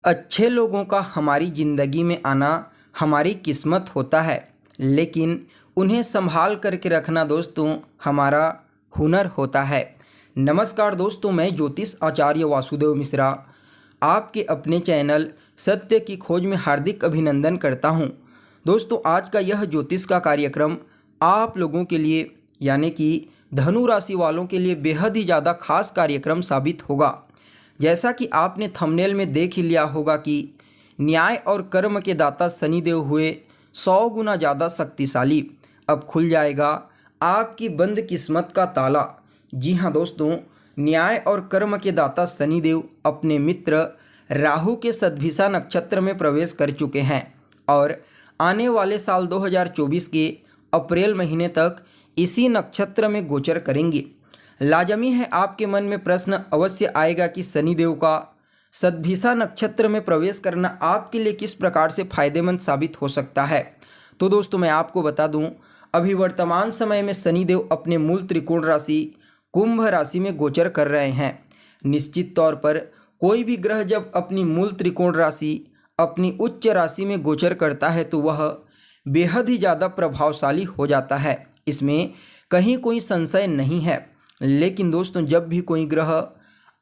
अच्छे लोगों का हमारी ज़िंदगी में आना हमारी किस्मत होता है, लेकिन उन्हें संभाल करके रखना दोस्तों हमारा हुनर होता है। नमस्कार दोस्तों, मैं ज्योतिष आचार्य वासुदेव मिश्रा आपके अपने चैनल सत्य की खोज में हार्दिक अभिनंदन करता हूं। दोस्तों, आज का यह ज्योतिष का कार्यक्रम आप लोगों के लिए यानी कि धनु राशि वालों के लिए बेहद ही ज़्यादा खास कार्यक्रम साबित होगा। जैसा कि आपने थंबनेल में देख ही लिया होगा कि न्याय और कर्म के दाता शनिदेव हुए 100 गुना ज़्यादा शक्तिशाली। अब खुल जाएगा आपकी बंद किस्मत का ताला। जी हाँ दोस्तों, न्याय और कर्म के दाता शनिदेव अपने मित्र राहु के सद्भिषा नक्षत्र में प्रवेश कर चुके हैं और आने वाले साल 2024 के अप्रैल महीने तक इसी नक्षत्र में गोचर करेंगे। लाजमी है आपके मन में प्रश्न अवश्य आएगा कि शनिदेव का सद्भिषा नक्षत्र में प्रवेश करना आपके लिए किस प्रकार से फायदेमंद साबित हो सकता है। तो दोस्तों, मैं आपको बता दूं, अभी वर्तमान समय में शनिदेव अपने मूल त्रिकोण राशि कुंभ राशि में गोचर कर रहे हैं। निश्चित तौर पर कोई भी ग्रह जब अपनी मूल त्रिकोण राशि अपनी उच्च राशि में गोचर करता है तो वह बेहद ही ज़्यादा प्रभावशाली हो जाता है, इसमें कहीं कोई संशय नहीं है। लेकिन दोस्तों, जब भी कोई ग्रह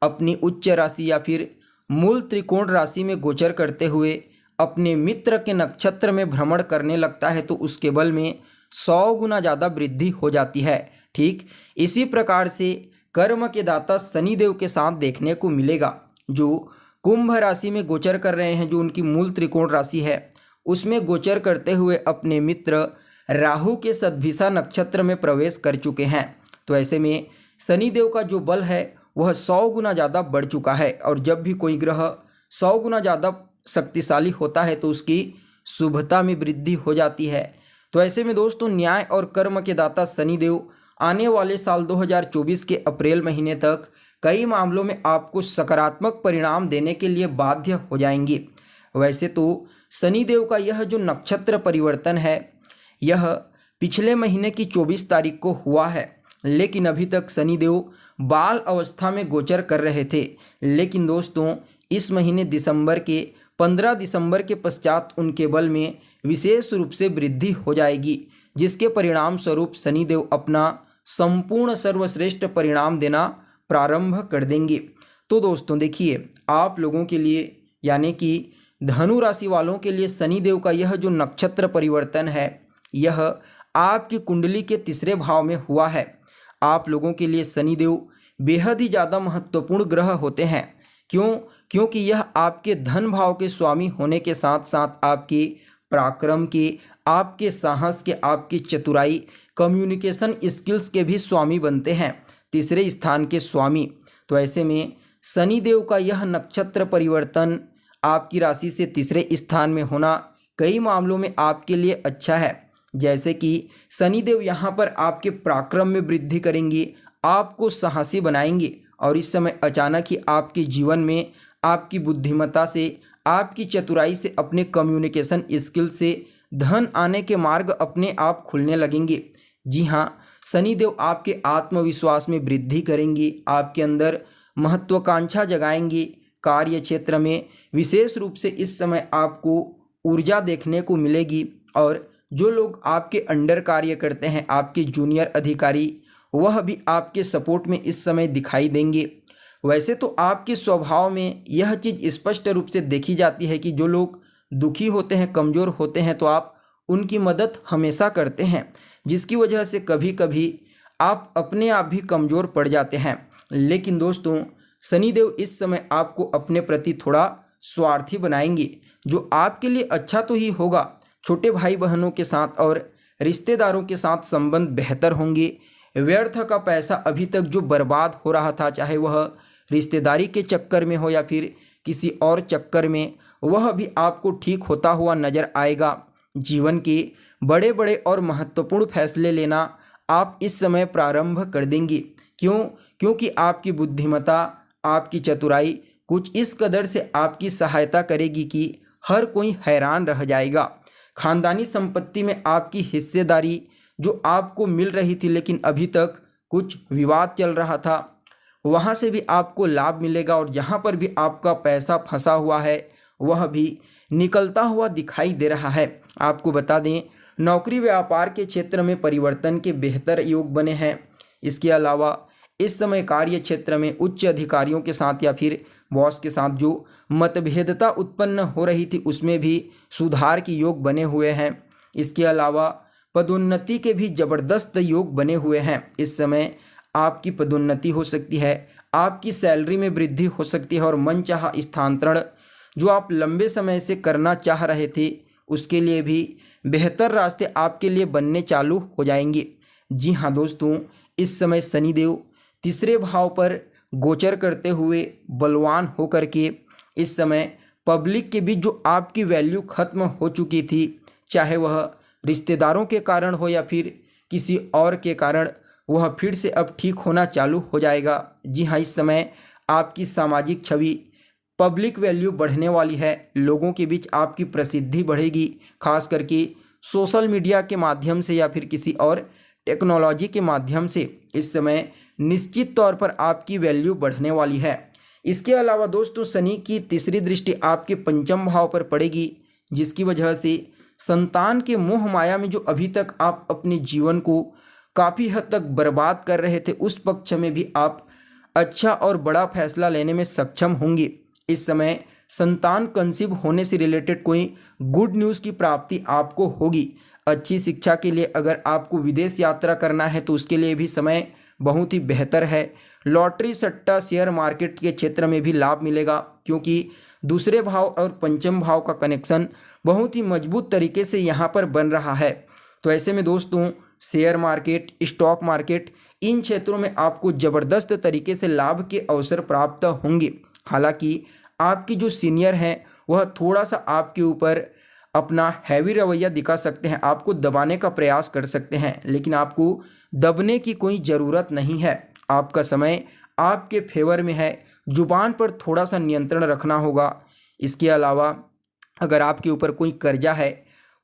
अपनी उच्च राशि या फिर मूल त्रिकोण राशि में गोचर करते हुए अपने मित्र के नक्षत्र में भ्रमण करने लगता है तो उसके बल में 100 गुना ज़्यादा वृद्धि हो जाती है। ठीक इसी प्रकार से कर्म के दाता शनिदेव के साथ देखने को मिलेगा। जो कुंभ राशि में गोचर कर रहे हैं, जो उनकी मूल त्रिकोण राशि है, उसमें गोचर करते हुए अपने मित्र राहु के सद्भिषा नक्षत्र में प्रवेश कर चुके हैं। तो ऐसे में शनिदेव का जो बल है वह 100 गुना ज़्यादा बढ़ चुका है और जब भी कोई ग्रह 100 गुना ज़्यादा शक्तिशाली होता है तो उसकी शुभता में वृद्धि हो जाती है। तो ऐसे में दोस्तों, न्याय और कर्म के दाता शनिदेव आने वाले साल 2024 के अप्रैल महीने तक कई मामलों में आपको सकारात्मक परिणाम देने के लिए बाध्य हो जाएंगे। वैसे तो शनिदेव का यह जो नक्षत्र परिवर्तन है यह पिछले महीने की 24 तारीख को हुआ है, लेकिन अभी तक शनिदेव बाल अवस्था में गोचर कर रहे थे। लेकिन दोस्तों, इस महीने दिसंबर के 15 दिसंबर के पश्चात उनके बल में विशेष रूप से वृद्धि हो जाएगी, जिसके परिणाम स्वरूप शनिदेव अपना संपूर्ण सर्वश्रेष्ठ परिणाम देना प्रारंभ कर देंगे। तो दोस्तों देखिए, आप लोगों के लिए यानी कि धनु राशि वालों के लिए शनिदेव का यह जो नक्षत्र परिवर्तन है यह आपकी कुंडली के तीसरे भाव में हुआ है। आप लोगों के लिए शनिदेव बेहद ही ज़्यादा महत्वपूर्ण ग्रह होते हैं। क्योंकि यह आपके धन भाव के स्वामी होने के साथ साथ आपके पराक्रम के, आपके साहस के, आपकी चतुराई, कम्युनिकेशन स्किल्स के भी स्वामी बनते हैं, तीसरे स्थान के स्वामी। तो ऐसे में शनिदेव का यह नक्षत्र परिवर्तन आपकी राशि से तीसरे स्थान में होना कई मामलों में आपके लिए अच्छा है। जैसे कि शनिदेव यहाँ पर आपके पराक्रम में वृद्धि करेंगे, आपको साहसी बनाएंगे और इस समय अचानक ही आपके जीवन में आपकी बुद्धिमत्ता से, आपकी चतुराई से, अपने कम्युनिकेशन स्किल से धन आने के मार्ग अपने आप खुलने लगेंगे। जी हाँ, शनिदेव आपके आत्मविश्वास में वृद्धि करेंगे, आपके अंदर महत्वाकांक्षा जगाएंगे। कार्य क्षेत्र में विशेष रूप से इस समय आपको ऊर्जा देखने को मिलेगी और जो लोग आपके अंडर कार्य करते हैं, आपके जूनियर अधिकारी, वह भी आपके सपोर्ट में इस समय दिखाई देंगे। वैसे तो आपके स्वभाव में यह चीज़ स्पष्ट रूप से देखी जाती है कि जो लोग दुखी होते हैं, कमज़ोर होते हैं, तो आप उनकी मदद हमेशा करते हैं, जिसकी वजह से कभी कभी आप अपने आप भी कमज़ोर पड़ जाते हैं। लेकिन दोस्तों, शनिदेव इस समय आपको अपने प्रति थोड़ा स्वार्थी बनाएंगे, जो आपके लिए अच्छा तो ही होगा। छोटे भाई बहनों के साथ और रिश्तेदारों के साथ संबंध बेहतर होंगे। व्यर्थ का पैसा अभी तक जो बर्बाद हो रहा था, चाहे वह रिश्तेदारी के चक्कर में हो या फिर किसी और चक्कर में, वह भी आपको ठीक होता हुआ नजर आएगा। जीवन के बड़े बड़े और महत्वपूर्ण फैसले लेना आप इस समय प्रारंभ कर देंगे। क्योंकि आपकी बुद्धिमत्ता, आपकी चतुराई कुछ इस कदर से आपकी सहायता करेगी कि हर कोई हैरान रह जाएगा। खानदानी संपत्ति में आपकी हिस्सेदारी जो आपको मिल रही थी लेकिन अभी तक कुछ विवाद चल रहा था, वहाँ से भी आपको लाभ मिलेगा और जहाँ पर भी आपका पैसा फंसा हुआ है वह भी निकलता हुआ दिखाई दे रहा है। आपको बता दें, नौकरी व्यापार के क्षेत्र में परिवर्तन के बेहतर योग बने हैं। इसके अलावा इस समय कार्य क्षेत्र में उच्च अधिकारियों के साथ या फिर बॉस के साथ जो मतभेदता उत्पन्न हो रही थी उसमें भी सुधार के योग बने हुए हैं। इसके अलावा पदोन्नति के भी जबरदस्त योग बने हुए हैं। इस समय आपकी पदोन्नति हो सकती है, आपकी सैलरी में वृद्धि हो सकती है और मनचाहा स्थानांतरण जो आप लंबे समय से करना चाह रहे थे उसके लिए भी बेहतर रास्ते आपके लिए बनने चालू हो जाएंगे। जी हाँ दोस्तों, इस समय शनिदेव तीसरे भाव पर गोचर करते हुए बलवान होकर के इस समय पब्लिक के बीच जो आपकी वैल्यू खत्म हो चुकी थी, चाहे वह रिश्तेदारों के कारण हो या फिर किसी और के कारण, वह फिर से अब ठीक होना चालू हो जाएगा। जी हाँ, इस समय आपकी सामाजिक छवि, पब्लिक वैल्यू बढ़ने वाली है। लोगों के बीच आपकी प्रसिद्धि बढ़ेगी, खास करके सोशल मीडिया के माध्यम से या फिर किसी और टेक्नोलॉजी के माध्यम से इस समय निश्चित तौर पर आपकी वैल्यू बढ़ने वाली है। इसके अलावा दोस्तों, शनि की तीसरी दृष्टि आपके पंचम भाव पर पड़ेगी, जिसकी वजह से संतान के मोह माया में जो अभी तक आप अपने जीवन को काफ़ी हद तक बर्बाद कर रहे थे उस पक्ष में भी आप अच्छा और बड़ा फैसला लेने में सक्षम होंगे। इस समय संतान कंसीव होने से रिलेटेड कोई गुड न्यूज़ की प्राप्ति आपको होगी। अच्छी शिक्षा के लिए अगर आपको विदेश यात्रा करना है तो उसके लिए भी समय बहुत ही बेहतर है। लॉटरी, सट्टा, शेयर मार्केट के क्षेत्र में भी लाभ मिलेगा, क्योंकि दूसरे भाव और पंचम भाव का कनेक्शन बहुत ही मजबूत तरीके से यहाँ पर बन रहा है। तो ऐसे में दोस्तों, शेयर मार्केट, स्टॉक मार्केट, इन क्षेत्रों में आपको ज़बरदस्त तरीके से लाभ के अवसर प्राप्त होंगे। हालांकि आपकी जो सीनियर हैं वह थोड़ा सा आपके ऊपर अपना हैवी रवैया दिखा सकते हैं, आपको दबाने का प्रयास कर सकते हैं, लेकिन आपको दबने की कोई ज़रूरत नहीं है। आपका समय आपके फेवर में है, जुबान पर थोड़ा सा नियंत्रण रखना होगा। इसके अलावा अगर आपके ऊपर कोई कर्जा है,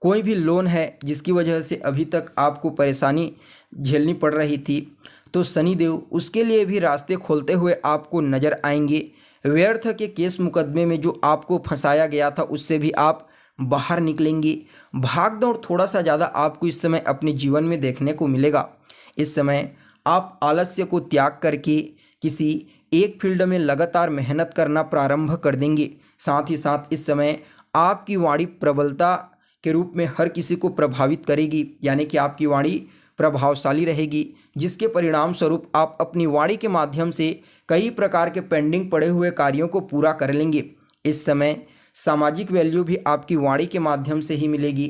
कोई भी लोन है जिसकी वजह से अभी तक आपको परेशानी झेलनी पड़ रही थी, तो शनिदेव उसके लिए भी रास्ते खोलते हुए आपको नज़र आएंगे। व्यर्थ के केस मुकदमे में जो आपको फंसाया गया था उससे भी आप बाहर निकलेंगे। भाग दौड़ थोड़ा सा ज़्यादा आपको इस समय अपने जीवन में देखने को मिलेगा। इस समय आप आलस्य को त्याग करके किसी एक फील्ड में लगातार मेहनत करना प्रारंभ कर देंगे। साथ ही साथ इस समय आपकी वाणी प्रबलता के रूप में हर किसी को प्रभावित करेगी, यानी कि आपकी वाणी प्रभावशाली रहेगी, जिसके परिणाम स्वरूप आप अपनी वाणी के माध्यम से कई प्रकार के पेंडिंग पड़े हुए कार्यों को पूरा कर लेंगे। इस समय सामाजिक वैल्यू भी आपकी वाणी के माध्यम से ही मिलेगी।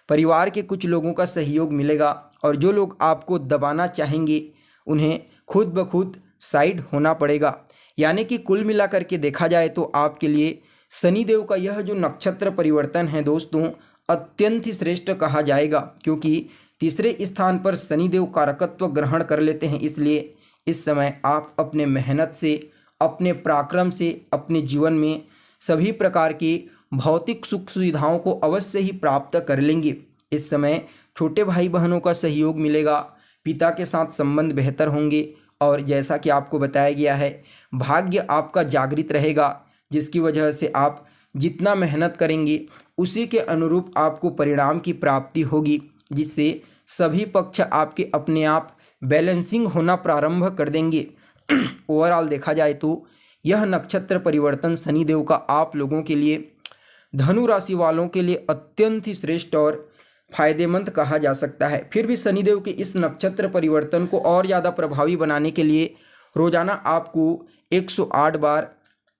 परिवार के कुछ लोगों का सहयोग मिलेगा और जो लोग आपको दबाना चाहेंगे उन्हें खुद ब खुद साइड होना पड़ेगा। यानी कि कुल मिलाकर के देखा जाए तो आपके लिए शनिदेव का यह जो नक्षत्र परिवर्तन है दोस्तों, अत्यंत ही श्रेष्ठ कहा जाएगा, क्योंकि तीसरे स्थान पर शनिदेव कारकत्व ग्रहण कर लेते हैं। इसलिए इस समय आप अपने मेहनत से, अपने पराक्रम से अपने जीवन में सभी प्रकार की भौतिक सुख सुविधाओं को अवश्य ही प्राप्त कर लेंगे। इस समय छोटे भाई बहनों का सहयोग मिलेगा, पिता के साथ संबंध बेहतर होंगे और जैसा कि आपको बताया गया है, भाग्य आपका जागृत रहेगा, जिसकी वजह से आप जितना मेहनत करेंगे उसी के अनुरूप आपको परिणाम की प्राप्ति होगी, जिससे सभी पक्ष आपके अपने आप बैलेंसिंग होना प्रारंभ कर देंगे। ओवरऑल देखा जाए तो यह नक्षत्र परिवर्तन शनिदेव का आप लोगों के लिए, धनु राशि वालों के लिए अत्यंत ही श्रेष्ठ और फायदेमंद कहा जा सकता है। फिर भी शनिदेव के इस नक्षत्र परिवर्तन को और ज़्यादा प्रभावी बनाने के लिए रोजाना आपको 108 बार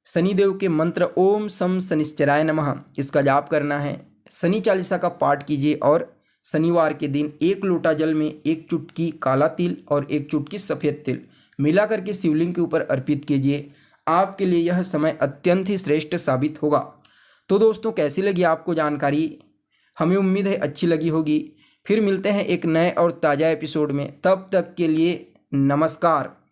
शनिदेव के मंत्र ओम सम शनिश्चराय नमः इसका जाप करना है। शनि चालीसा का पाठ कीजिए और शनिवार के दिन 1 लोटा जल में 1 चुटकी काला तिल और 1 चुटकी सफ़ेद तिल मिला करके शिवलिंग के ऊपर अर्पित कीजिए। आपके लिए यह समय अत्यंत ही श्रेष्ठ साबित होगा। तो दोस्तों, कैसी लगी आपको जानकारी? हमें उम्मीद है अच्छी लगी होगी। फिर मिलते हैं एक नए और ताज़ा एपिसोड में, तब तक के लिए नमस्कार।